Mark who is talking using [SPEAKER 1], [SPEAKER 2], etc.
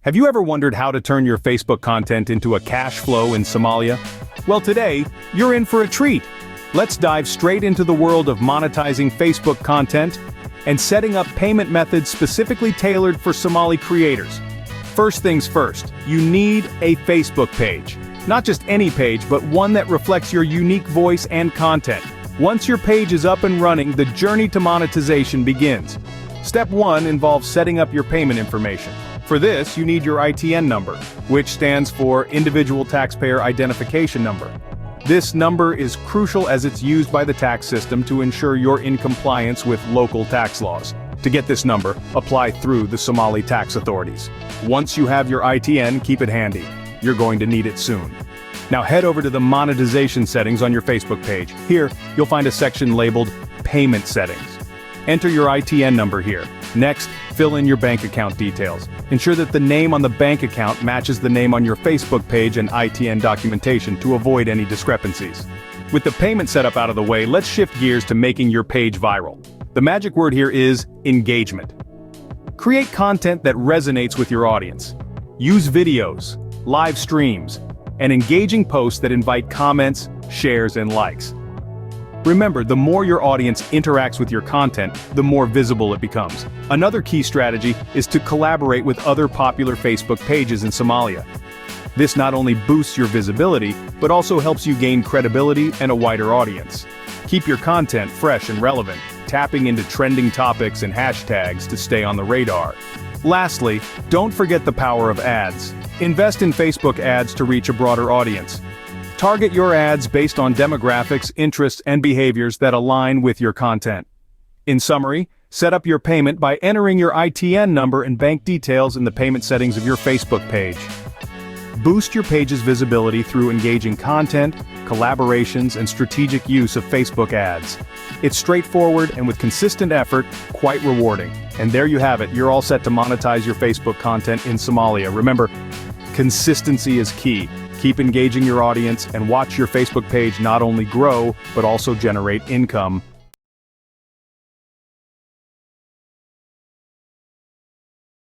[SPEAKER 1] Have you ever wondered how to turn your Facebook content into a cash flow in Somalia? Well, today, you're in for a treat. Let's dive straight into the world of monetizing Facebook content and setting up payment methods specifically tailored for Somali creators. First things first, you need a Facebook page. Not just any page, but one that reflects your unique voice and content. Once your page is up and running, the journey to monetization begins. Step 1 involves setting up your payment information. For this, you need your ITN number, which stands for Individual Taxpayer Identification Number. This number is crucial as it's used by the tax system to ensure you're in compliance with local tax laws. To get this number, apply through the Somali tax authorities. Once you have your ITN, keep it handy. You're going to need it soon. Now head over to the monetization settings on your Facebook page. Here, you'll find a section labeled Payment Settings. Enter your ITN number here. Next, fill in your bank account details. Ensure that the name on the bank account matches the name on your Facebook page and ITN documentation to avoid any discrepancies. With the payment setup out of the way, let's shift gears to making your page viral. The magic word here is engagement. Create content that resonates with your audience. Use videos, live streams, and engaging posts that invite comments, shares, and likes. Remember, the more your audience interacts with your content, the more visible it becomes. Another key strategy is to collaborate with other popular Facebook pages in Somalia. This not only boosts your visibility, but also helps you gain credibility and a wider audience. Keep your content fresh and relevant, tapping into trending topics and hashtags to stay on the radar. Lastly, don't forget the power of ads. Invest in Facebook ads to reach a broader audience. Target your ads based on demographics, interests, and behaviors that align with your content. In summary, set up your payment by entering your ITN number and bank details in the payment settings of your Facebook page. Boost your page's visibility through engaging content, collaborations, and strategic use of Facebook ads. It's straightforward and with consistent effort, quite rewarding. And there you have it, you're all set to monetize your Facebook content in Somalia. Remember, consistency is key. Keep engaging your audience and watch your Facebook page not only grow, but also generate income